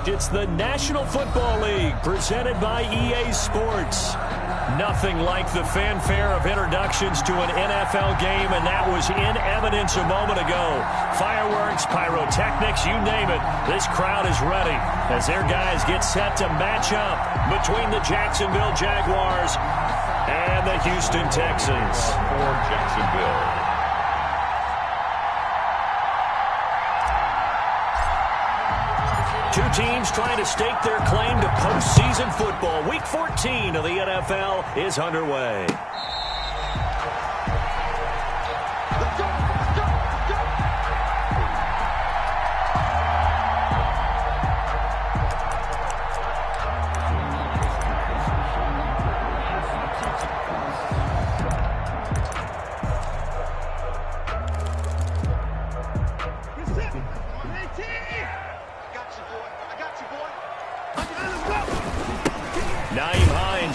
It's the National Football League presented by EA Sports. Nothing like the fanfare of introductions to an NFL game, and that was in evidence a moment ago. Fireworks, pyrotechnics, you name it. This crowd is ready as their guys get set to match up between the Jacksonville Jaguars and the Houston Texans. For Jacksonville. Two teams trying to stake their claim to postseason football. Week 14 of the NFL is underway.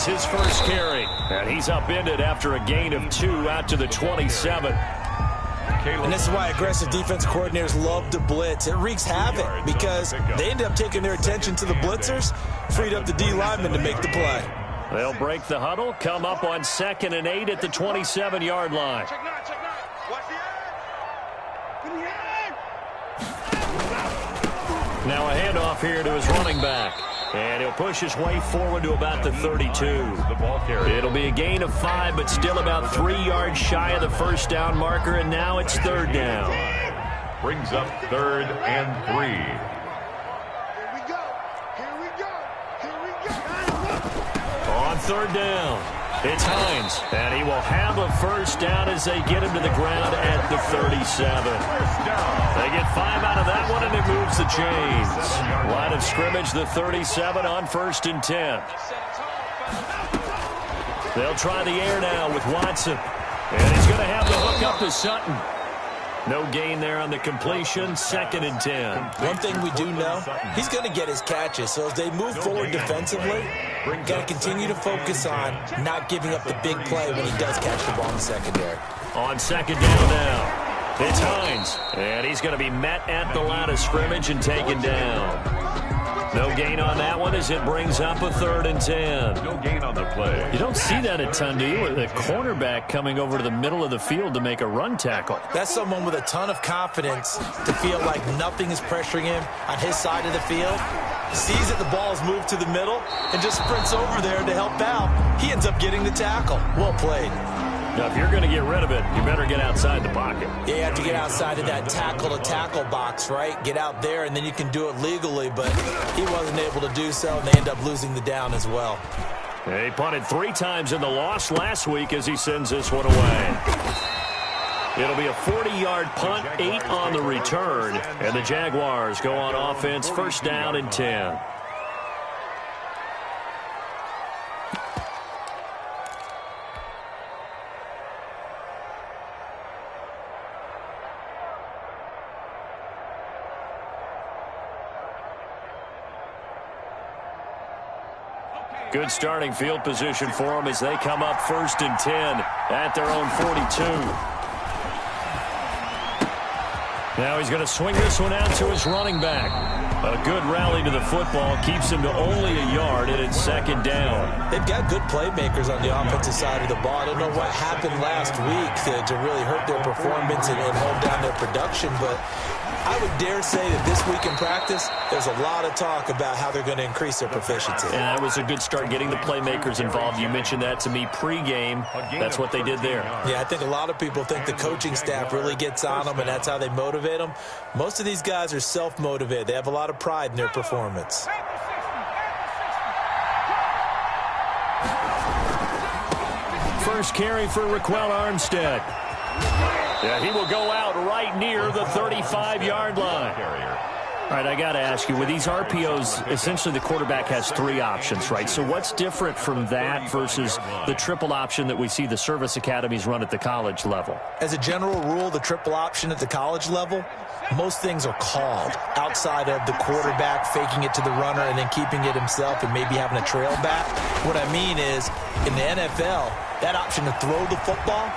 His first carry, and he's upended after a gain of 2 out to the 27. And this is why aggressive defense coordinators love to blitz. It wreaks havoc because they end up taking their attention to the blitzers, freed up the D linemen to make the play. They'll break the huddle, come up on 2nd and 8 at the 27-yard line. Now a handoff here to his running back. And he'll push his way forward to about the 32. It'll be a gain of 5, but still about 3 yards shy of the first down marker, and now it's 3rd down. Brings up 3rd and 3. On 3rd down, it's Hines, and he will have a first down as they get him to the ground at the 37. They get 5 out of that one, and it moves the chains. Line of scrimmage, the 37 on 1st and 10. They'll try the air now with Watson, and he's going to have the hook up to Sutton. No gain there on the completion, 2nd and 10. One thing we do know, he's going to get his catches. So as they move forward defensively, got to continue to focus on not giving up the big play when he does catch the ball in the secondary. On 2nd down now, it's Hines, and he's going to be met at the line of scrimmage and taken down. No gain on that one as it brings up a 3rd and 10. No gain on the play. You don't see that a ton, do you? With a cornerback coming over to the middle of the field to make a run tackle. That's someone with a ton of confidence to feel like nothing is pressuring him on his side of the field. Sees that the ball is moved to the middle and just sprints over there to help out. He ends up getting the tackle. Well played. Now, if you're going to get rid of it, you better get outside the pocket. Yeah, you have to get outside of that tackle-to-tackle box, right? Get out there, and then you can do it legally, but he wasn't able to do so, and they end up losing the down as well. He punted 3 times in the loss last week as he sends this one away. It'll be a 40-yard punt, 8 on the return, and the Jaguars go on offense, 1st down and 10. Good starting field position for them as they come up 1st and 10 at their own 42. Now he's going to swing this one out to his running back. A good rally to the football keeps him to only a yard, and it's 2nd down. They've got good playmakers on the offensive side of the ball. I don't know what happened last week to really hurt their performance and hold down their production, but I would dare say that this week in practice, there's a lot of talk about how they're going to increase their proficiency. And that was a good start getting the playmakers involved. You mentioned that to me pregame. That's what they did there. Yeah, I think a lot of people think the coaching staff really gets on them, and that's how they motivate them. Most of these guys are self-motivated. They have a lot of pride in their performance. First carry for Raquel Armstead. Yeah, he will go out right near the 35-yard line. All right, I got to ask you, with these RPOs, essentially the quarterback has 3 options, right? So what's different from that versus the triple option that we see the service academies run at the college level? As a general rule, the triple option at the college level, most things are called outside of the quarterback faking it to the runner and then keeping it himself and maybe having a trail back. What I mean is, in the NFL, that option to throw the football,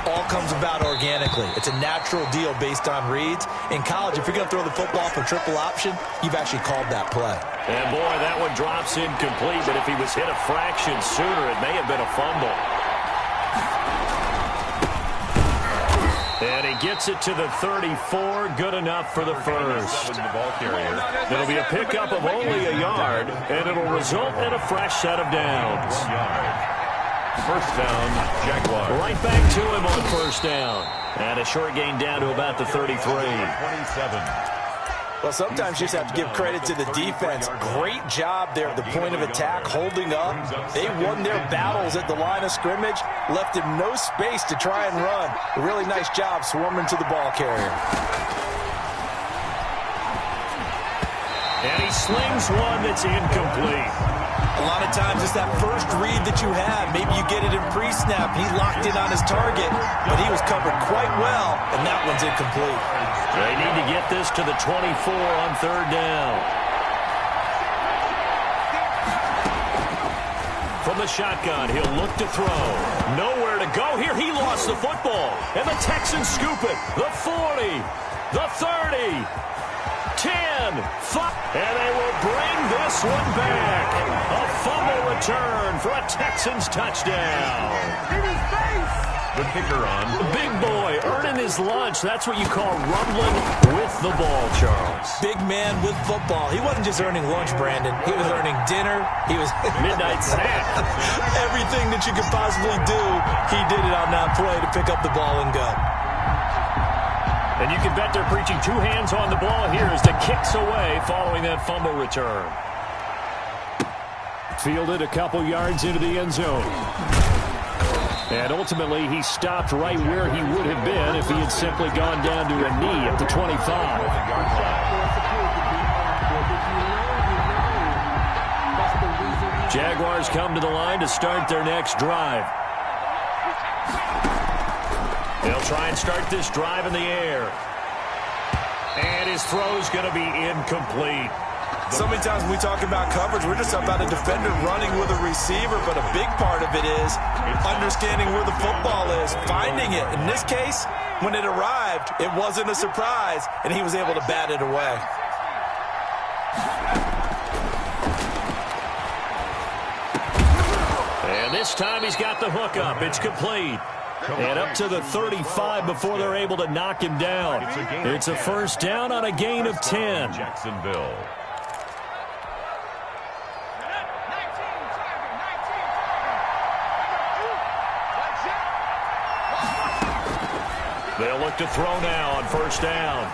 all comes about organically. It's a natural deal based on reads. In college, if you're going to throw the football for triple option, you've actually called that play. And, boy, that one drops incomplete, but if he was hit a fraction sooner, it may have been a fumble. And he gets it to the 34. Good enough for the first. It'll be a pickup of only a yard, and it'll result in a fresh set of downs. First down, Jaguars. Right back to him on first down. And a short gain down to about the 33. 27. Well, sometimes you just have to give credit to the defense. Great job there at the point of attack, holding up. They won their battles at the line of scrimmage, left him no space to try and run. A really nice job swarming to the ball carrier. And he slings one that's incomplete. A lot of times it's that first read that you have. Maybe you get it in pre-snap. He locked in on his target, but he was covered quite well, and that one's incomplete. They need to get this to the 24 on third down. From the shotgun, he'll look to throw. Nowhere to go here. He lost the football, and the Texans scoop it. The 40, the 30, 10, 5, and they will bring this one back. A fumble return for a Texans touchdown. The kicker on. The big boy earning his lunch. That's what you call rumbling with the ball, Charles. Big man with football. He wasn't just earning lunch, Brandon. He was earning dinner. He was midnight snack. Everything that you could possibly do, he did it on that play to pick up the ball and go. And you can bet they're preaching two hands on the ball here as the kick's away following that fumble return. Fielded a couple yards into the end zone. And ultimately, he stopped right where he would have been if he had simply gone down to a knee at the 25. Jaguars come to the line to start their next drive. They'll try and start this drive in the air. And his throw's going to be incomplete. So many times when we talk about coverage, we're just talking about a defender running with a receiver, but a big part of it is understanding where the football is, finding it. In this case, when it arrived, it wasn't a surprise, and he was able to bat it away. And this time he's got the hook up. It's complete. And up to the 35 before they're able to knock him down. It's a first down on a gain of 10. Jacksonville. They'll look to throw now on first down.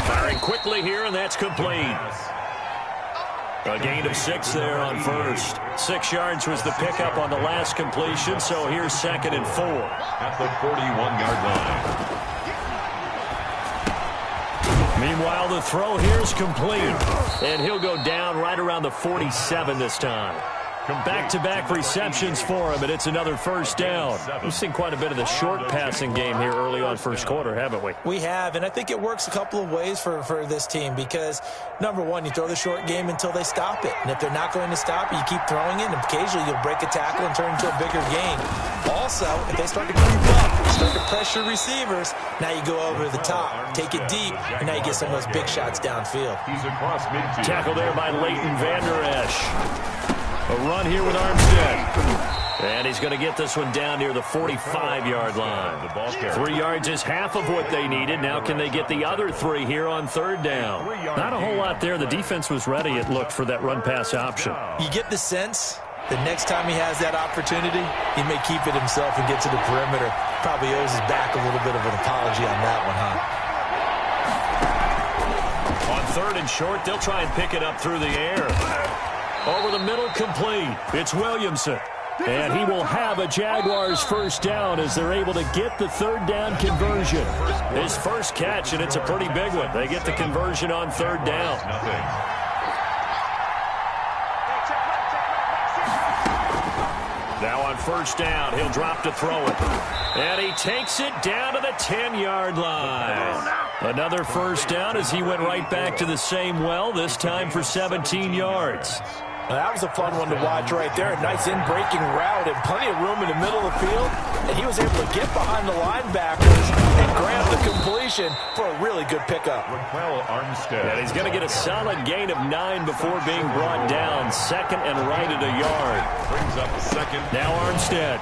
Firing quickly here, and that's complete. A gain of 6 there on first. 6 yards was the pickup on the last completion, so here's 2nd and 4. At the 41-yard line. Meanwhile, the throw here's complete. And he'll go down right around the 47 this time. Back-to-back receptions for him, and it's another first down. We've seen quite a bit of the short passing game here early on first quarter, haven't we? We have, and I think it works a couple of ways for this team because, number one, you throw the short game until they stop it. And if they're not going to stop it, you keep throwing it, and occasionally you'll break a tackle and turn into a bigger gain. Also, if they start to creep up, start to pressure receivers, now you go over the top, take it deep, and now you get some of those big shots downfield. He's across midfield. Tackle there by Leighton Vander Esch. A run here with Armstead. And he's going to get this one down near the 45-yard line. 3 yards is half of what they needed. Now can they get the other 3 here on third down? Not a whole lot there. The defense was ready, it looked, for that run-pass option. You get the sense the next time he has that opportunity, he may keep it himself and get to the perimeter. Probably owes his back a little bit of an apology on that one, huh? On 3rd and short, they'll try and pick it up through the air. Over the middle, complete. It's Williamson. And he will have a Jaguars first down as they're able to get the third down conversion. His first catch, and it's a pretty big one. They get the conversion on third down. Now on first down, he'll drop to throw it. And he takes it down to the 10-yard line. Another first down as he went right back to the same well, this time for 17 yards. Well, that was a fun one to watch right there. A nice in-breaking route and plenty of room in the middle of the field. And he was able to get behind the linebackers and grab the completion for a really good pickup. And he's going to get a solid gain of 9 before being brought down. Second and right at a yard. Brings up second. Now Armstead.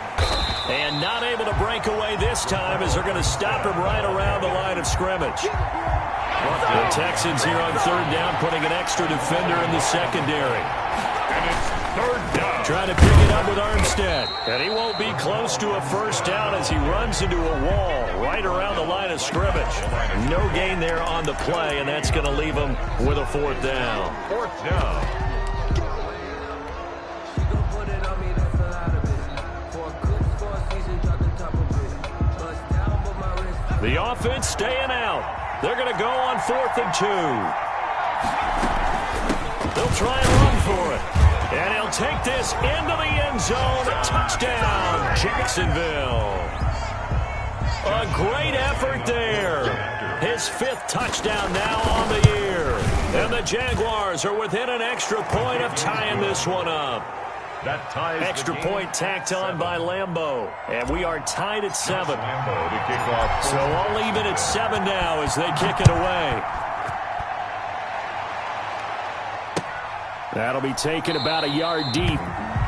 And not able to break away this time as they're going to stop him right around the line of scrimmage. The Texans here on third down, putting an extra defender in the secondary. And it's third down. Trying to pick it up with Armstead. And he won't be close to a first down as he runs into a wall right around the line of scrimmage. No gain there on the play, and that's going to leave him with a fourth down. Fourth down. The offense staying out. They're going to go on 4th and 2. They'll try and run for it. And he'll take this into the end zone. Touchdown, Jacksonville. A great effort there. His 5th touchdown now on the year. And the Jaguars are within an extra point of tying this one up. That ties extra point tacked on by Lambeau. And we are tied at 7. Lambeau to kick off. So all even at 7 now as they kick it away. That'll be taken about a yard deep.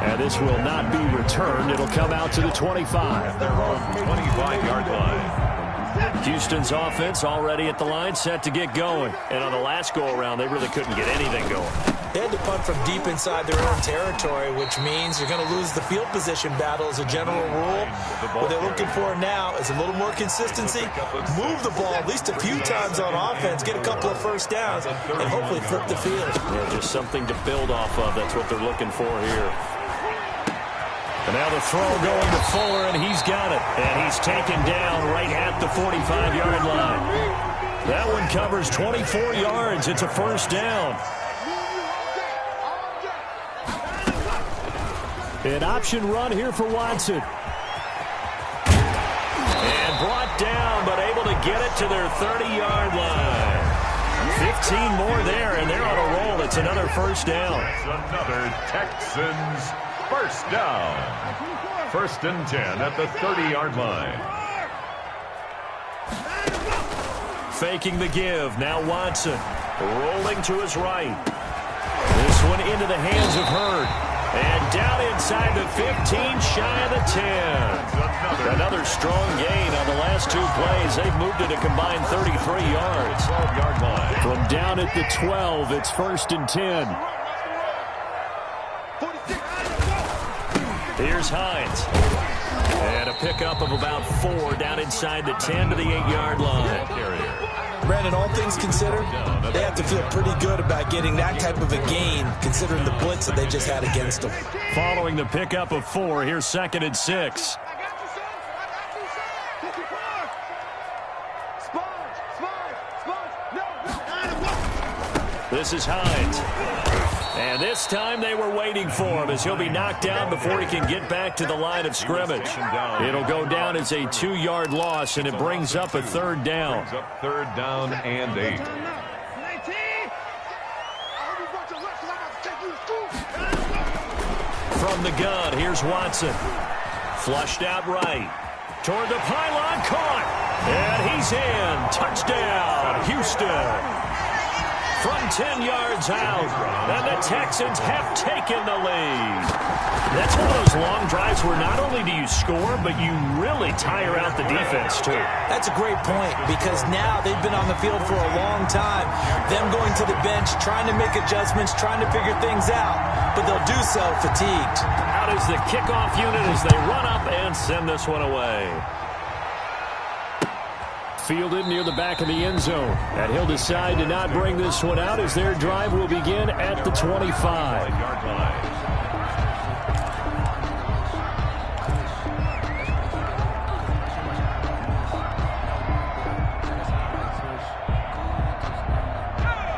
And this will not be returned. It'll come out to the 25. Their own 25-yard line. Houston's offense already at the line, set to get going. And on the last go-around, they really couldn't get anything going. They had to punt from deep inside their own territory, which means you're going to lose the field position battle as a general rule. What they're looking for now is a little more consistency, move the ball at least a few times on offense, get a couple of first downs, and hopefully flip the field. Yeah, just something to build off of. That's what they're looking for here. And now the throw going to Fuller, and he's got it. And he's taken down right at the 45-yard line. That one covers 24 yards. It's a first down. An option run here for Watson. And brought down, but able to get it to their 30-yard line. 15 more there, and they're on a roll. It's another first down. It's another Texans first down. 1st and 10 at the 30-yard line. Faking the give. Now Watson rolling to his right. This one into the hands of Hurd. And down inside the 15, shy of the 10. Another strong gain on the last 2 plays. They've moved it a combined 33 yards. 12-yard line. From down at the 12, it's 1st and 10. Here's Hines. And a pickup of about 4 down inside the 10 to the 8-yard line. Brandon, all things considered, they have to feel pretty good about getting that type of a gain, considering the blitz that they just had against them. Following the pickup of 4, here's 2nd and 6. This is Hines. And this time they were waiting for him as he'll be knocked down before he can get back to the line of scrimmage. It'll go down as a 2-yard loss, and it brings up a 3rd down. Brings up 3rd down and 8. From the gun, here's Watson. Flushed out right. Toward the pylon, caught. And he's in. Touchdown, Houston. From 10 yards out, and the Texans have taken the lead. That's one of those long drives where not only do you score, but you really tire out the defense, too. That's a great point, because now they've been on the field for a long time. Them going to the bench, trying to make adjustments, trying to figure things out, but they'll do so fatigued. Out is the kickoff unit as they run up and send this one away. Fielded near the back of the end zone. And he'll decide to not bring this one out as their drive will begin at the 25.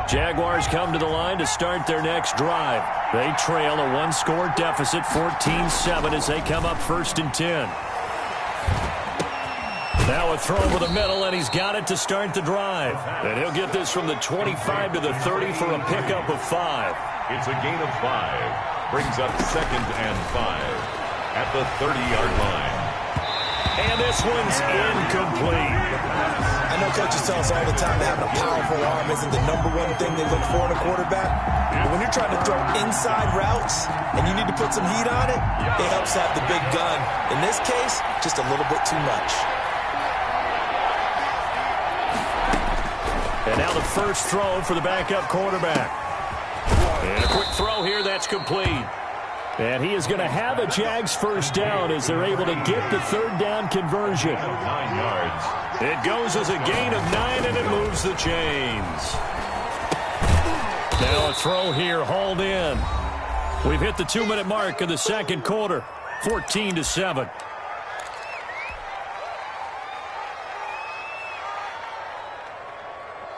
Jaguars come to the line to start their next drive. They trail a 1-score deficit, 14-7, as they come up 1st and 10. Now a throw over the middle, and he's got it to start the drive. And he'll get this from the 25 to the 30 for a pickup of 5. It's a gain of 5. Brings up 2nd and 5 at the 30-yard line. And this one's incomplete. I know coaches tell us all the time that having a powerful arm isn't the #1 thing they look for in a quarterback. But when you're trying to throw inside routes and you need to put some heat on it, it helps to have the big gun. In this case, just a little bit too much. And now the first throw for the backup quarterback. And a quick throw here that's complete. And he is going to have a Jags first down as they're able to get the 3rd down conversion. 9 yards. It goes as a gain of 9, and it moves the chains. Now a throw here, hauled in. We've hit the 2-minute mark of the second quarter, 14-7.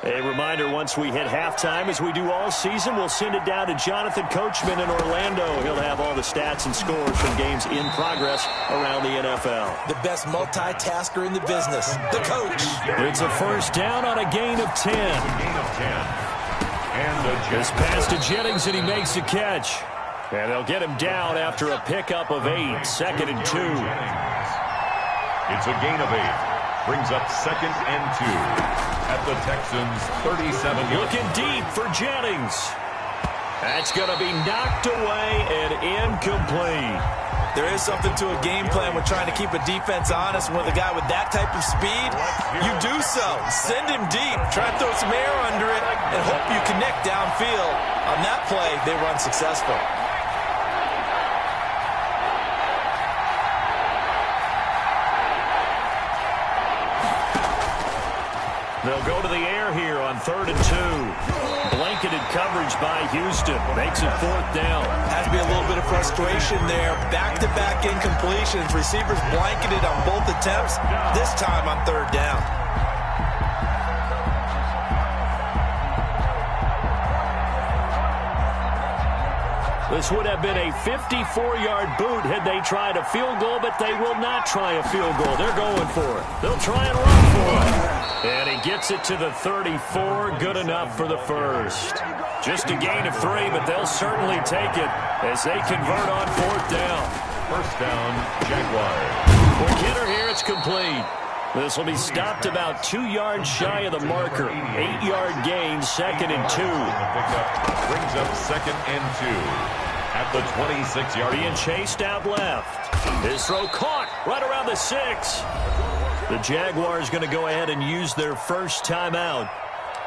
A reminder, once we hit halftime, as we do all season, we'll send it down to Jonathan Coachman in Orlando. He'll have all the stats and scores from games in progress around the NFL. The best multitasker in the business, the coach. It's a first down on a gain of 10. Gain of 10. And This pass to Jennings, and he makes the catch. And they'll get him down after a pickup of 8, 2nd and 2. It's a gain of 8. Brings up 2nd and 2 at the Texans' 37. Looking deep for Jennings. That's going to be knocked away and incomplete. There is something to a game plan with trying to keep a defense honest. With a guy with that type of speed, you do so. Send him deep. Try to throw some air under it and hope you connect downfield. On that play, they were unsuccessful. They'll go to the air here on 3rd and 2. Blanketed coverage by Houston. Makes it 4th down. Has to be a little bit of frustration there. Back-to-back incompletions. Receivers blanketed on both attempts. This time on 3rd down. This would have been a 54-yard boot had they tried a field goal, but they will not try a field goal. They're going for it. They'll try and run for it. And he gets it to the 34. Good enough for the first. Just a gain of 3, but they'll certainly take it as they convert on 4th down. First down, Jaguars. Quick hitter here, it's complete. This will be stopped about 2 yards shy of the marker. 8-yard gain, 2nd and 2. Brings up 2nd and 2 at the 26-yard line. Being chased out left. His throw caught right around the 6. The Jaguars going to go ahead and use their first timeout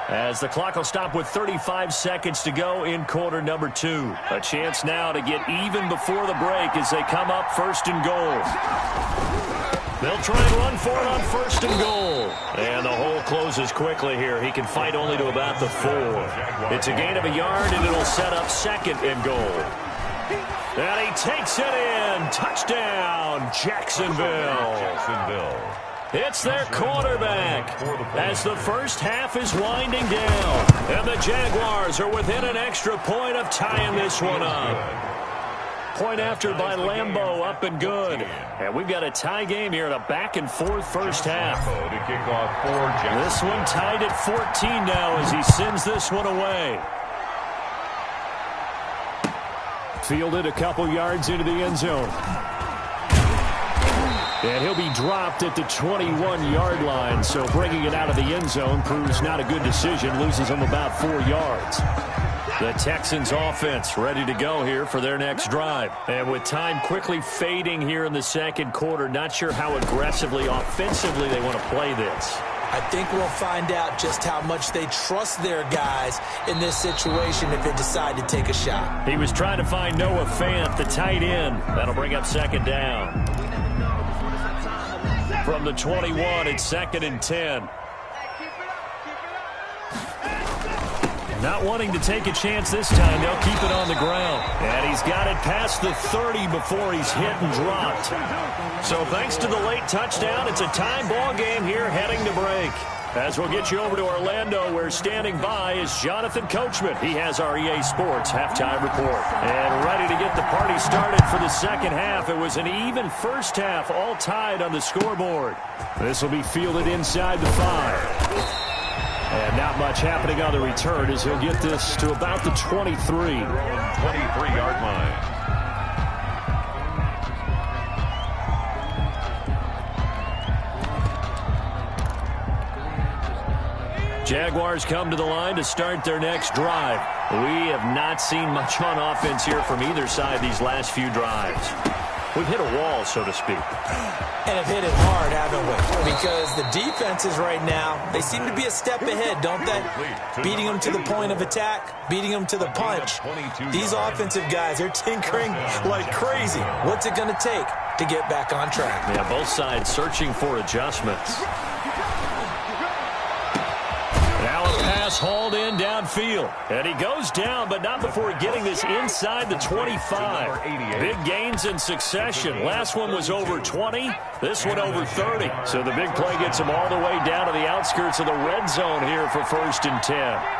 as the clock will stop with 35 seconds to go in quarter number 2. A chance now to get even before the break as they come up 1st and goal. They'll try and run for it on 1st and goal. And the hole closes quickly here. He can fight only to about the 4. It's a gain of a yard, and it'll set up 2nd and goal. And he takes it in. Touchdown, Jacksonville. It's their quarterback as the first half is winding down. And the Jaguars are within an extra point of tying this one up. Point after by Lambeau, up and good. And we've got a tie game here in a back-and-forth first half. This one tied at 14 now as he sends this one away. Fielded a couple yards into the end zone. And he'll be dropped at the 21-yard line, so bringing it out of the end zone proves not a good decision, loses him about 4 yards. The Texans offense ready to go here for their next drive. And with time quickly fading here in the second quarter, not sure how aggressively, offensively they want to play this. I think we'll find out just how much they trust their guys in this situation if they decide to take a shot. He was trying to find Noah Fant, the tight end. That'll bring up 2nd down. From the 21, it's 2nd and 10. Not wanting to take a chance this time, they'll keep it on the ground. And he's got it past the 30 before he's hit and dropped. So thanks to the late touchdown, it's a tie ball game here heading to break. As we'll get you over to Orlando, where standing by is Jonathan Coachman. He has our EA Sports halftime report. And ready to get the party started for the second half. It was an even first half, all tied on the scoreboard. This will be fielded inside the 5. And not much happening on the return as he'll get this to about the 23. 23-yard line. Jaguars come to the line to start their next drive. We have not seen much on offense here from either side these last few drives. We've hit a wall, so to speak. And have hit it hard, haven't we? Because the defenses right now, they seem to be a step ahead, don't they? Beating them to the point of attack, beating them to the punch. These offensive guys, they're tinkering like crazy. What's it going to take to get back on track? Yeah, both sides searching for adjustments. Now a pass hauled in downfield. And he goes down, but not before getting this inside the 25. Big gains in succession. Last one was over 20. This one over 30. So the big play gets him all the way down to the outskirts of the red zone here for 1st and 10.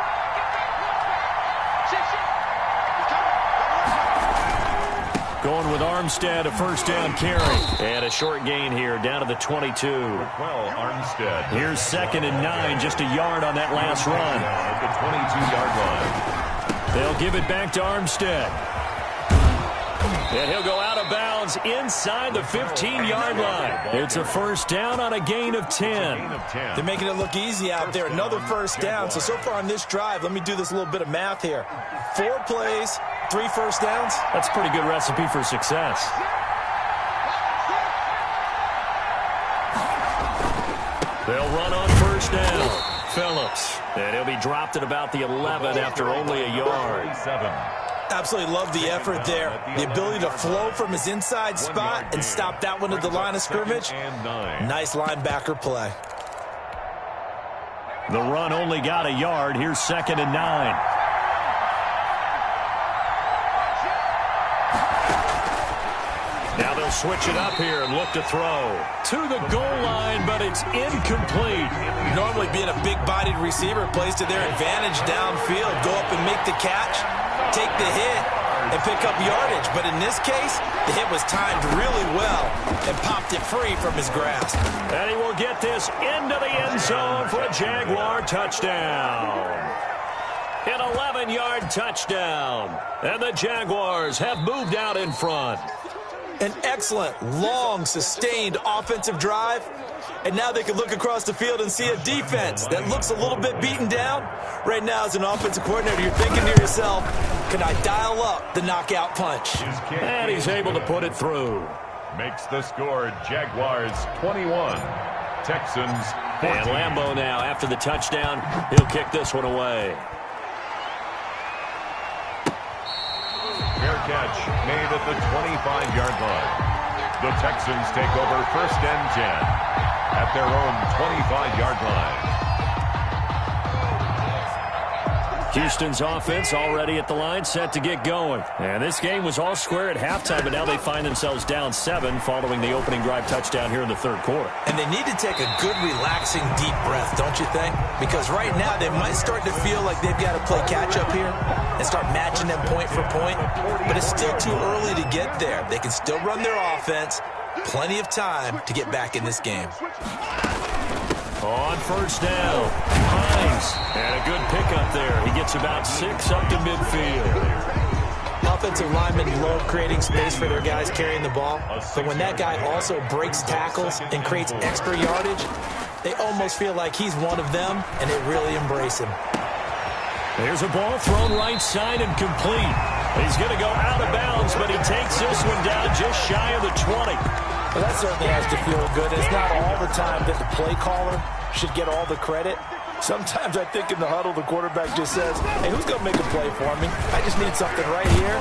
Going with Armstead, a first down carry. And a short gain here down to the 22. Well, Armstead. Here's 2nd and 9, just a yard on that last run. At the 22-yard line. They'll give it back to Armstead. And he'll go out of bounds inside the 15-yard line. It's a first down on a gain of 10. They're making it look easy out there. Another first down. So far on this drive, let me do this little bit of math here. 4 plays, 3 first downs. That's a pretty good recipe for success. They'll run on first down. Phillips. And he'll be dropped at about the 11 after only a yard. Absolutely love the effort there. The ability to flow from his inside spot and stop that one at the line of scrimmage. Nice linebacker play. The run only got a yard. Here's 2nd and 9. Now they'll switch it up here and look to throw. To the goal line, but it's incomplete. Normally being a big-bodied receiver plays to their advantage downfield. Go up and make the catch, take the hit, and pick up yardage. But in this case, the hit was timed really well and popped it free from his grasp. And he will get this into the end zone for a Jaguar touchdown. An 11-yard touchdown. And the Jaguars have moved out in front. An excellent, long, sustained offensive drive. And now they can look across the field and see a defense that looks a little bit beaten down. Right now, as an offensive coordinator, you're thinking to yourself, can I dial up the knockout punch? And he's able to put it through. Makes the score Jaguars 21, Texans 14. And Lambeau now, after the touchdown, he'll kick this one away. Fair catch made at the 25-yard line. The Texans take over 1st and 10 at their own 25-yard line. Houston's offense already at the line, set to get going. And this game was all square at halftime, but now they find themselves down 7 following the opening drive touchdown here in the 3rd quarter. And they need to take a good, relaxing, deep breath, don't you think? Because right now they might start to feel like they've got to play catch-up here and start matching them point for point. But it's still too early to get there. They can still run their offense. Plenty of time to get back in this game. On first down, Hines, and a good pickup there. He gets about 6 up to midfield. Offensive linemen love creating space for their guys carrying the ball, but when that guy also breaks tackles and creates extra yardage, they almost feel like he's one of them, and they really embrace him. There's a ball thrown right side and complete. He's going to go out of bounds, but he takes this one down just shy of the 20. Well, that certainly has to feel good. It's not all the time that the play caller should get all the credit. Sometimes I think in the huddle, the quarterback just says, hey, who's going to make a play for me? I just need something right here.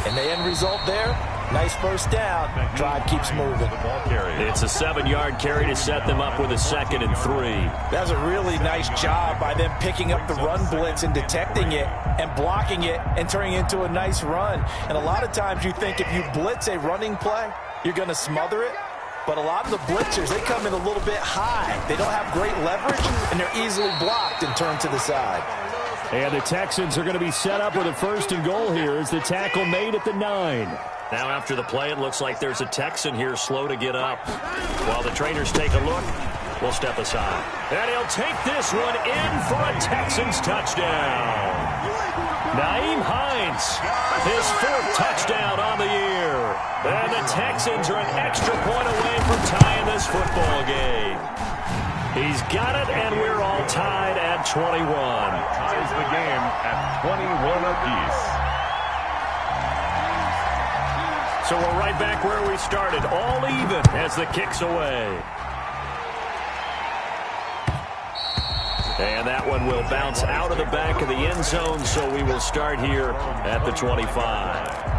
And the end result there, nice first down. Drive keeps moving. It's a 7-yard carry to set them up with a 2nd and 3. That's a really nice job by them picking up the run blitz and detecting it and blocking it and turning it into a nice run. And a lot of times you think if you blitz a running play, you're going to smother it. But a lot of the blitzers, they come in a little bit high. They don't have great leverage, and they're easily blocked and turned to the side. And the Texans are going to be set up with a 1st and goal here as the tackle made at the 9. Now after the play, it looks like there's a Texan here slow to get up. While the trainers take a look, will step aside. And he'll take this one in for a Texans touchdown. Nyheim Hines, his 4th touchdown on the year. And the Texans are an extra point away from tying this football game. He's got it, and we're all tied at 21. Ties the game at 21 apiece. So we're right back where we started, all even as the kick's away. And that one will bounce out of the back of the end zone, so we will start here at the 25.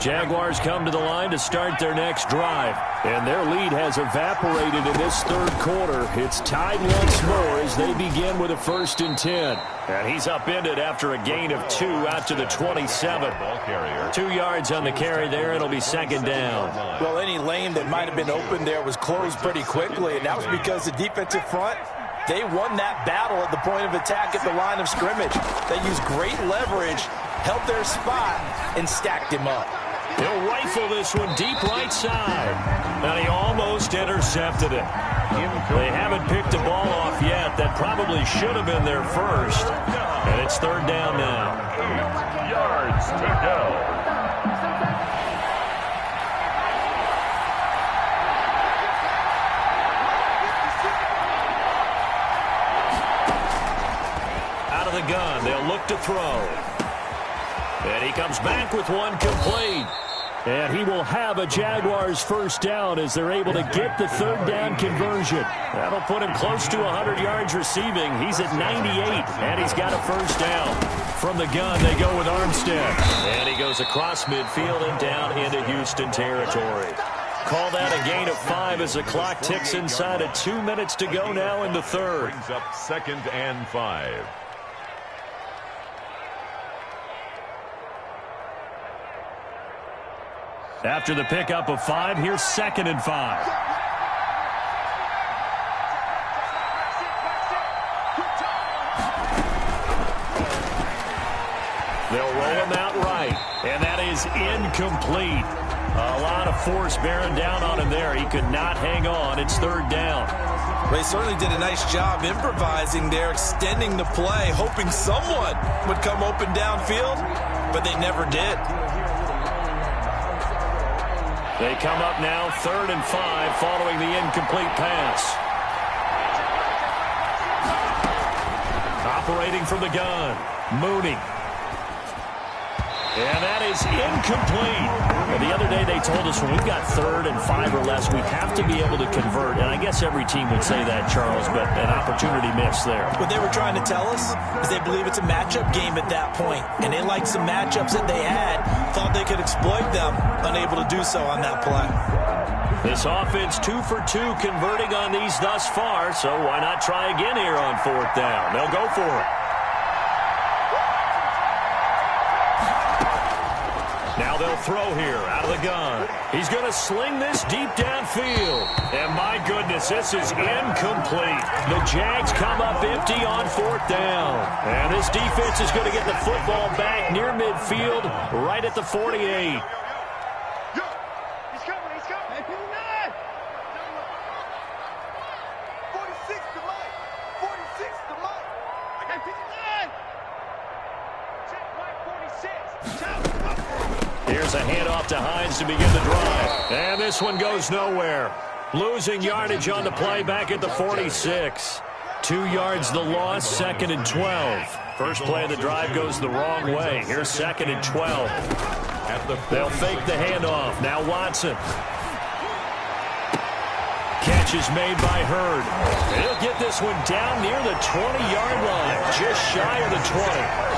Jaguars come to the line to start their next drive, and their lead has evaporated in this 3rd quarter. It's tied once more as they begin with a 1st and 10. And he's upended after a gain of 2 out to the 27. 2 yards on the carry there. It'll be 2nd down. Well, any lane that might have been open there was closed pretty quickly, and that was because the defensive front, they won that battle at the point of attack at the line of scrimmage. They used great leverage, held their spot, and stacked him up. He'll rifle this one deep right side. And he almost intercepted it. They haven't picked the ball off yet. That probably should have been their first. And it's 3rd down now. 8 yards to go. Out of the gun, they'll look to throw. And he comes back with one complete. And he will have a Jaguars 1st down as they're able to get the 3rd down conversion. That'll put him close to 100 yards receiving. He's at 98, and he's got a 1st down. From the gun, they go with Armstead. And he goes across midfield and down into Houston territory. Call that a gain of 5 as the clock ticks inside of 2 minutes to go now in the 3rd. Brings up 2nd and 5. After the pickup of 5, here's 2nd and 5. They'll roll him out right, and that is incomplete. A lot of force bearing down on him there. He could not hang on. It's 3rd down. They certainly did a nice job improvising there, extending the play, hoping someone would come open downfield, but they never did. They come up now 3rd and 5 following the incomplete pass. Operating from the gun, Mooney. And that is incomplete. Well, the other day they told us when we've got 3rd and 5 or less, we have to be able to convert. And I guess every team would say that, Charles, but an opportunity missed there. What they were trying to tell us is they believe it's a matchup game at that point. And they liked some matchups that they had, thought they could exploit them, unable to do so on that play. This offense 2 for 2 converting on these thus far, so why not try again here on 4th down? They'll go for it. Now they'll throw here out of the gun. He's going to sling this deep downfield. And my goodness, this is incomplete. The Jags come up empty on 4th down. And this defense is going to get the football back near midfield, right at the 48. Here's a handoff to Hines to begin the drive. And this one goes nowhere. Losing yardage on the play back at the 46. 2 yards the loss, 2nd and 12. First play of the drive goes the wrong way. Here's 2nd and 12. They'll fake the handoff. Now Watson. Catch is made by Hurd. And he'll get this one down near the 20-yard line, just shy of the 20.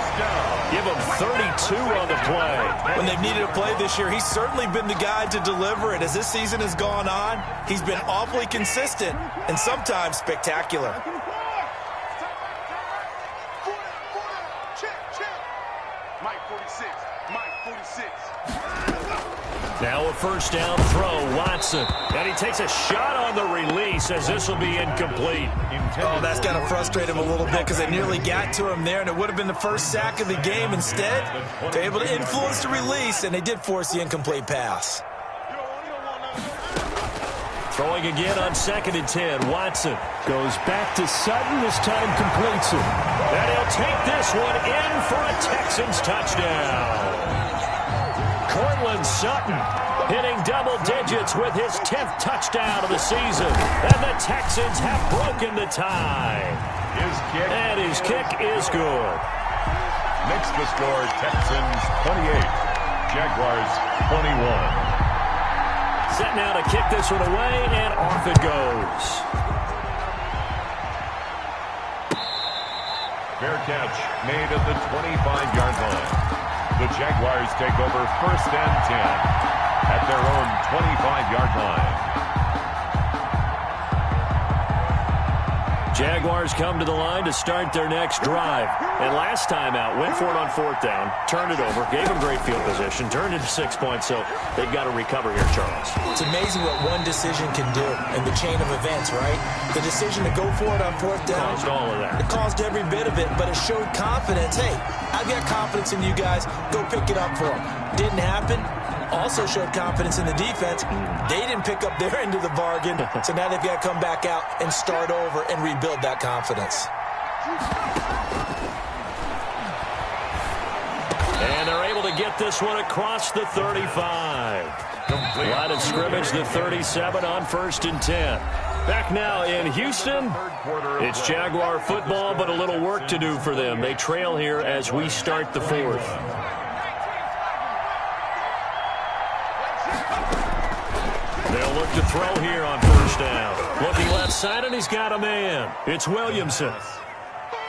Give him 32 on the play. When they've needed a play this year, he's certainly been the guy to deliver it. As this season has gone on, he's been awfully consistent and sometimes spectacular. Mike 46. Now a first down throw, Watson. And he takes a shot on the release as this will be incomplete. Oh, that's got to frustrate him a little bit because they nearly got to him there, and it would have been the first sack of the game. Instead, they're able to influence the release, and they did force the incomplete pass. Throwing again on 2nd and 10. Watson goes back to Sutton. This time completes it. And he'll take this one in for a Texans touchdown. Cortland Sutton hitting double digits with his 10th touchdown of the season. And the Texans have broken the tie. And his kick is good. Makes the score Texans 28, Jaguars 21. Set now to kick this one away, and off it goes. Fair catch made at the 25-yard line. The Jaguars take over 1st and 10 at their own 25-yard line. Jaguars come to the line to start their next drive. And last time out, went for it on 4th down, turned it over, gave them great field position, turned it to 6 points, so they've got to recover here, Charles. It's amazing what one decision can do in the chain of events, right? The decision to go for it on 4th down. Caused all of that. It caused every bit of it, but it showed confidence. Hey, I've got confidence in you guys. Go pick it up for them. Didn't happen. Also showed confidence in the defense. They didn't pick up their end of the bargain, so now they've got to come back out and start over and rebuild that confidence. And they're able to get this one across the 35. Line of scrimmage, the 37 on 1st and 10. Back now in Houston, it's Jaguar football, but a little work to do for them. They trail here as we start the 4th. They'll look to throw here on 1st down. Looking left side, and he's got a man. It's Williamson.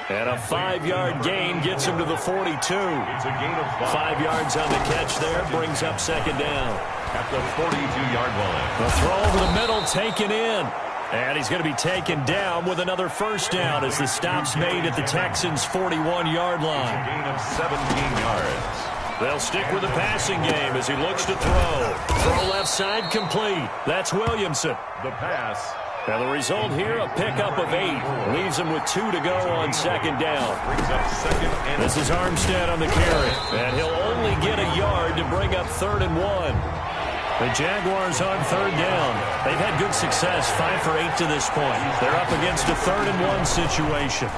And a 5-yard gain gets him to the 42. It's a gain of 5 yards on the catch there, brings up 2nd down. At the 42-yard line. The throw over the middle taken in. And he's going to be taken down with another 1st down as the stop's made at the Texans' 41-yard line. A gain of 17 yards. They'll stick with the passing game as he looks to throw. Throw left side complete. That's Williamson. The pass. And the result here, a pickup of 8. Leaves him with 2 to go on 2nd down. Brings up 2nd and this is Armstead on the carry. And he'll only get a yard to bring up 3rd and 1. The Jaguars on 3rd down. They've had good success, 5 for 8 to this point. They're up against a 3rd and 1 situation.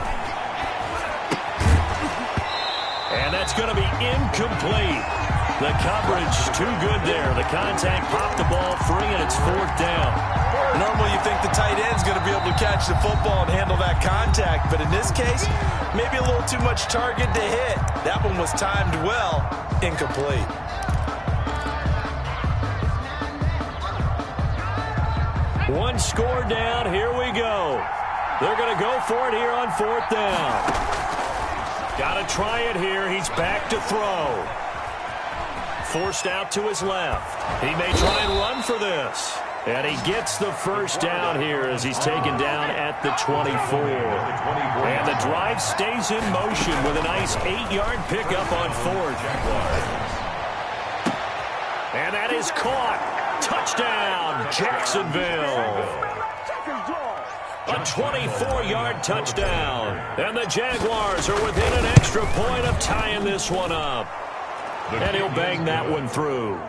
And that's going to be incomplete. The coverage too good there. The contact popped the ball free, and it's 4th down. Normally you think the tight end's going to be able to catch the football and handle that contact, but in this case, maybe a little too much target to hit. That one was timed well. Incomplete. One score down. Here we go. They're going to go for it here on 4th down. Got to try it here. He's back to throw. Forced out to his left. He may try and run for this. And he gets the 1st down here as he's taken down at the 24. And the drive stays in motion with a nice 8-yard pickup on 4th. And that is caught. Touchdown, Jacksonville. A 24-yard touchdown. And the Jaguars are within an extra point of tying this one up. And he'll bang that one through.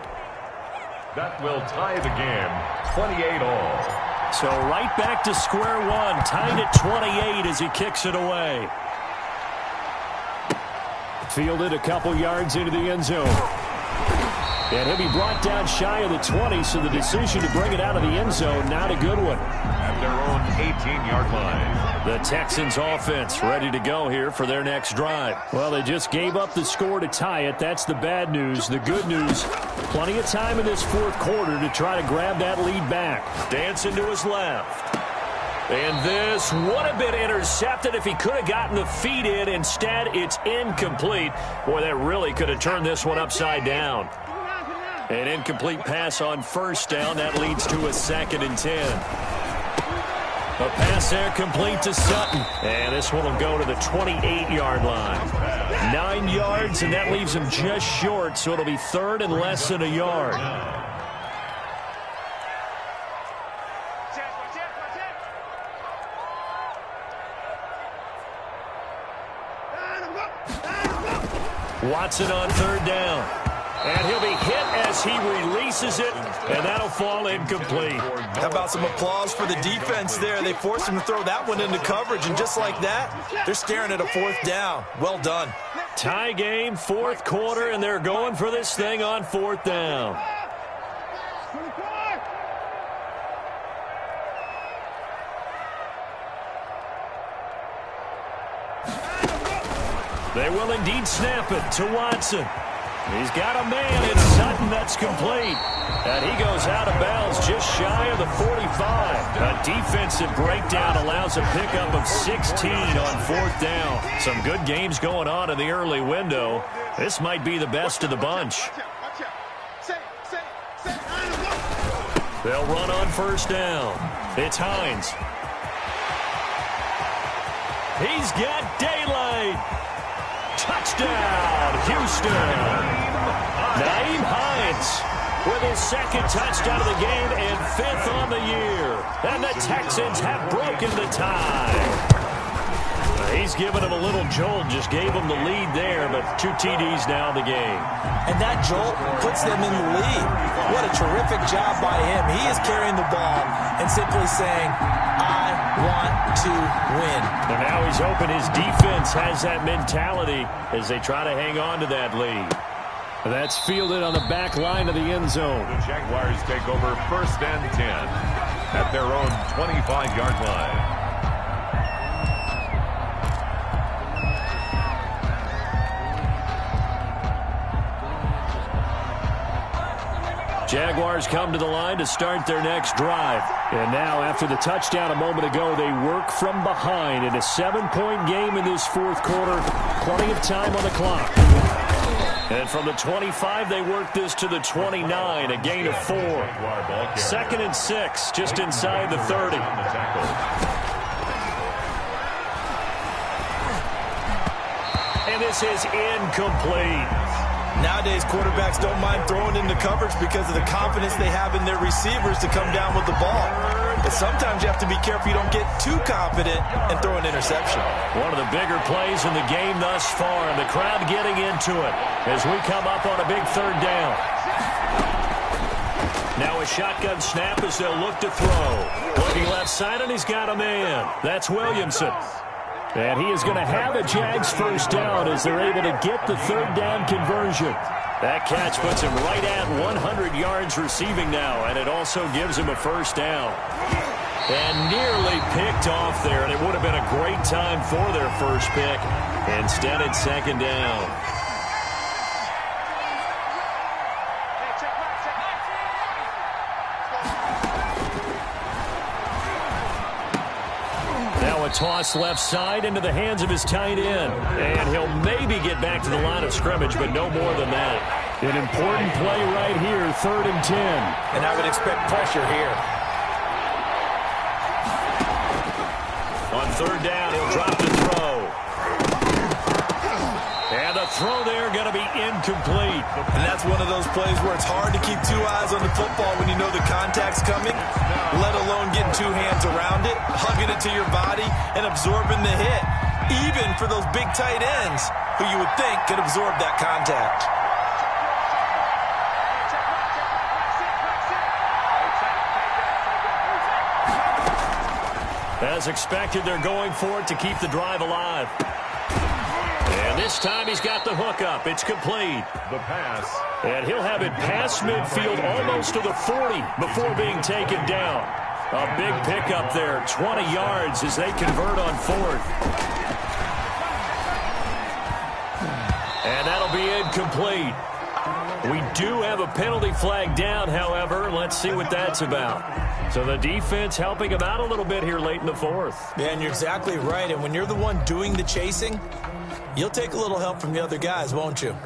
That will tie the game, 28 all. So right back to square one, tied at 28 as he kicks it away. Fielded a couple yards into the end zone. And he'll be brought down shy of the 20, so the decision to bring it out of the end zone, not a good one. At their own 18-yard line. The Texans offense ready to go here for their next drive. Well, they just gave up the score to tie it. That's the bad news. The good news, plenty of time in this 4th quarter to try to grab that lead back. Dancing to his left. And this would have been intercepted if he could have gotten the feet in. Instead, it's incomplete. Boy, that really could have turned this one upside down. An incomplete pass on 1st down. That leads to a 2nd and 10. A pass there complete to Sutton. And this one will go to the 28-yard line. 9 yards, and that leaves him just short, so it'll be 3rd and less than a yard. Watson on third down. And he'll be hit as he releases it, and that'll fall incomplete. How about some applause for the defense there? They forced him to throw that one into coverage, and just like that, they're staring at a fourth down. Well done. Tie game, fourth quarter, and they're going for this thing on fourth down. They will indeed snap it to Watson. He's got a man in Sutton that's complete. And he goes out of bounds just shy of the 45. A defensive breakdown allows a pickup of 16 on fourth down. Some good games going on in the early window. This might be the best of the bunch. They'll run on first down. It's Hines. He's got daylight. Touchdown, Houston. Nyheim Hines with his second touchdown of the game and fifth on the year. And the Texans have broken the tie. He's given him a little jolt, just gave him the lead there, but 2 TDs now in the game. And that jolt puts them in the lead. What a terrific job by him. He is carrying the ball and simply saying, I want to win. And now he's hoping his defense has that mentality as they try to hang on to that lead. That's fielded on the back line of the end zone. The Jaguars take over first and 10 at their own 25-yard line. Jaguars come to the line to start their next drive. And now, after the touchdown a moment ago, they work from behind in a 7-point game in this fourth quarter. Plenty of time on the clock. And from the 25, they work this to the 29, a gain of 4. 2nd and 6, just inside the 30. And this is incomplete. Nowadays, quarterbacks don't mind throwing into coverage because of the confidence they have in their receivers to come down with the ball. But sometimes you have to be careful you don't get too confident and throw an interception. One of the bigger plays in the game thus far, and the crowd getting into it as we come up on a big third down. Now a shotgun snap as they'll look to throw. Looking left side, and he's got a man. That's Williamson. And he is going to have a Jags first down as they're able to get the third down conversion. That catch puts him right at 100 yards receiving now, and it also gives him a first down. And nearly picked off there, and it would have been a great time for their first pick. Instead, it's second down. Toss left side into the hands of his tight end. And he'll maybe get back to the line of scrimmage, but no more than that. An important play right here, 3rd and 10. And I would expect pressure here. On third down, he'll drop the throw. And the throw there going to be incomplete. And that's one of those plays where it's hard to keep 2 eyes on the football when you know the contact's coming, let alone getting 2 hands around it, hugging it to your body, and absorbing the hit. Even for those big tight ends who you would think could absorb that contact. As expected, they're going for it to keep the drive alive. And this time he's got the hook up. It's complete. The pass. And he'll have it past midfield almost to the 40 before being taken down. A big pickup there, 20 yards as they convert on 4th. And that'll be incomplete. We do have a penalty flag down, however. Let's see what that's about. So the defense helping him out a little bit here late in the 4th. Yeah, and you're exactly right. And when you're the one doing the chasing, you'll take a little help from the other guys, won't you?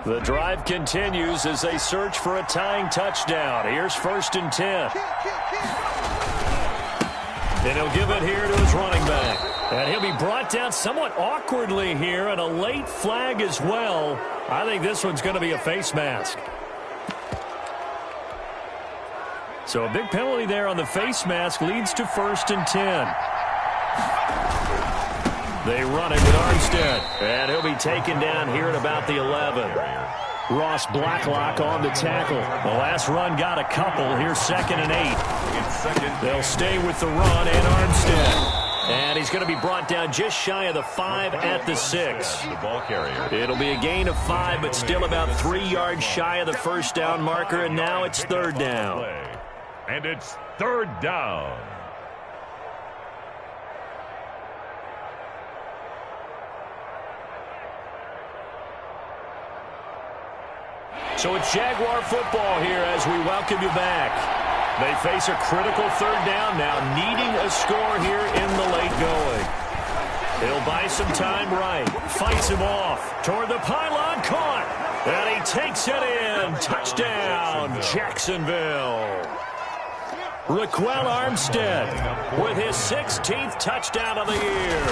The drive continues as they search for a tying touchdown. Here's 1st and 10. And he'll give it here to his running back. And he'll be brought down somewhat awkwardly here, and a late flag as well. I think this one's going to be a face mask. So a big penalty there on the face mask leads to 1st and 10. They run it with Armstead, and he'll be taken down here at about the 11. Ross Blacklock on the tackle. The last run got a couple. Here's 2nd and 8. They'll stay with the run and Armstead. And he's going to be brought down just shy of the 5 at the 6. The ball carrier. It'll be a gain of 5, but still about 3 yards shy of the first down marker, and now it's 3rd down. And it's 3rd down. So it's Jaguar football here as we welcome you back. They face a critical 3rd down now, needing a score here in the late going. He'll buy some time right. Fights him off. Toward the pylon, caught. And he takes it in. Touchdown, Jacksonville. Raquel Armstead with his 16th touchdown of the year.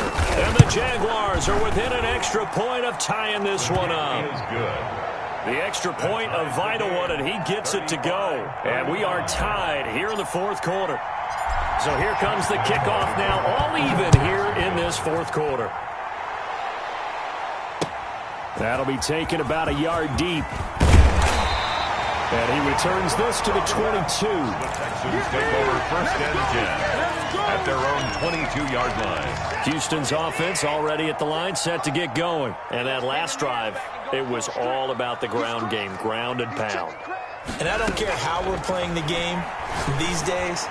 And the Jaguars are within an extra point of tying this one up. He is good. The extra point, a vital one, and he gets it to go. And we are tied here in the 4th quarter. So here comes the kickoff now, all even here in this 4th quarter. That'll be taken about a yard deep. And he returns this to the 22. The Texans take over 1st and 10 at their own 22-yard line. Houston's offense already at the line, set to get going. And that last drive, it was all about the ground game, ground and pound. And I don't care how we're playing the game these days,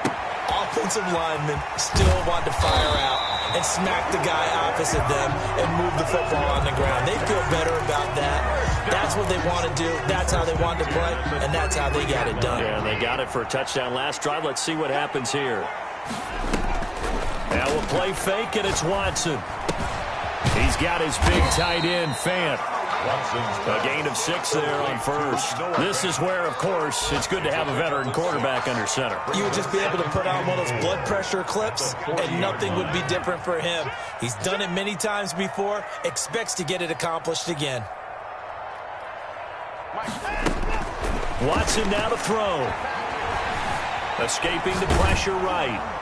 offensive linemen still want to fire out and smack the guy opposite them and move the football on the ground. They feel better about that. That's what they want to do. That's how they want to play, and that's how they got it done. Yeah, and they got it for a touchdown last drive. Let's see what happens here. Now we'll play fake, and it's Watson. He's got his big tight end, Fant. A gain of 6 there on 1st. This is where, of course, it's good to have a veteran quarterback under center. You would just be able to put on one of those blood pressure clips, and nothing would be different for him. He's done it many times before, expects to get it accomplished again. Watson now to throw. Escaping the pressure right.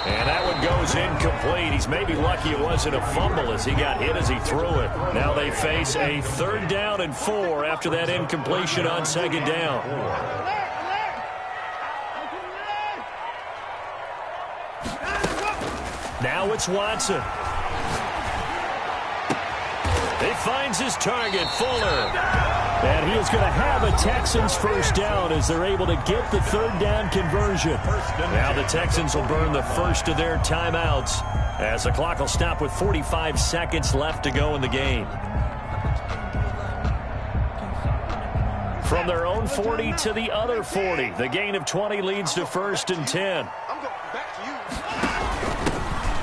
And that one goes incomplete. He's maybe lucky it wasn't a fumble as he got hit as he threw it. Now they face a 3rd down and 4 after that incompletion on 2nd down. Now it's Watson. He finds his target, Fuller. And he is going to have a Texans 1st down as they're able to get the 3rd down conversion. Now the Texans will burn the first of their timeouts as the clock will stop with 45 seconds left to go in the game. From their own 40 to the other 40, the gain of 20 leads to 1st and 10.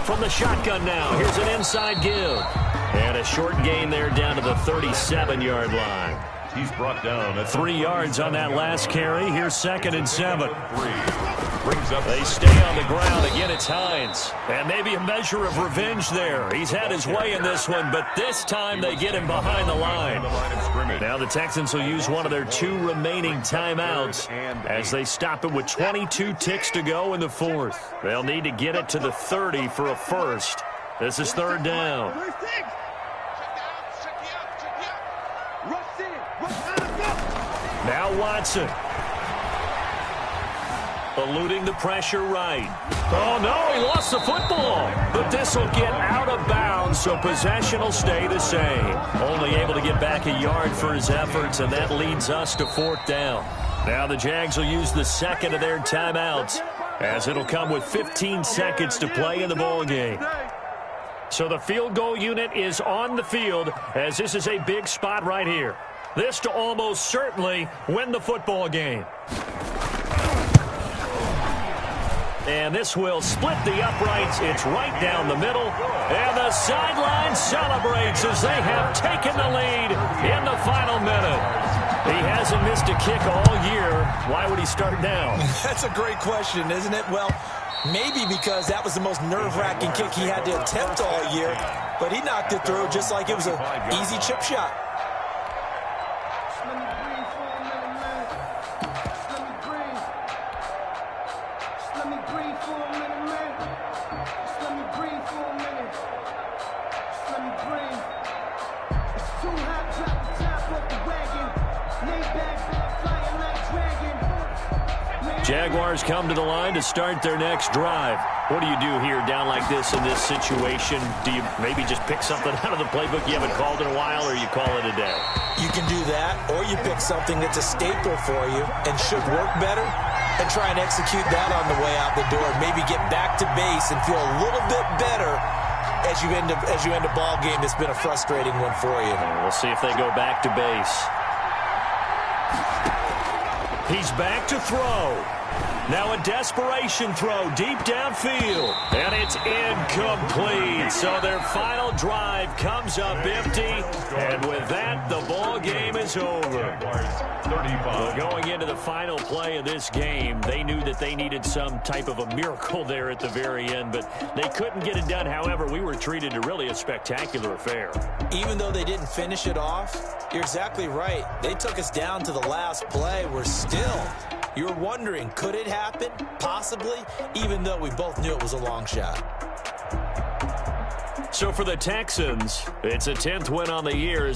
From the shotgun now, here's an inside give. And a short gain there down to the 37-yard line. He's brought down at 3 yards on that last carry. Here's 2nd and 7. Brings up. They stay on the ground. Again, it's Hines. And maybe a measure of revenge there. He's had his way in this one, but this time they get him behind the line. Now the Texans will use one of their 2 remaining timeouts as they stop it with 22 ticks to go in the 4th. They'll need to get it to the 30 for a first. This is 3rd down. Now Watson. Eluding the pressure right. Oh, no, he lost the football. But this will get out of bounds, so possession will stay the same. Only able to get back a yard for his efforts, and that leads us to 4th down. Now the Jags will use the 2nd of their timeouts, as it'll come with 15 seconds to play in the ball game. So the field goal unit is on the field, as this is a big spot right here. This to almost certainly win the football game. And this will split the uprights. It's right down the middle. And the sideline celebrates as they have taken the lead in the final minute. He hasn't missed a kick all year. Why would he start now? That's a great question, isn't it? Well, Maybe because that was the most nerve-wracking kick he had to attempt all year, but he knocked it through just like it was an easy chip shot. Jaguars come to the line to start their next drive. What do you do here down like this in this situation? Do you maybe just pick something out of the playbook you haven't called in a while, or you call it a day? You can do that, or you pick something that's a staple for you and should work better and try and execute that on the way out the door. Maybe get back to base and feel a little bit better as you end a ball game that's been a frustrating one for you. We'll see if they go back to base. He's back to throw. Now a desperation throw deep downfield. And it's incomplete. So their final drive comes up empty. And with that, the ball game is over. Well, going into the final play of this game, they knew that they needed some type of a miracle there at the very end, but they couldn't get it done. However, we were treated to really a spectacular affair. Even though they didn't finish it off, you're exactly right. They took us down to the last play. You're wondering, could it happen? Possibly, even though we both knew it was a long shot. So for the Texans, it's a 10th win on the year.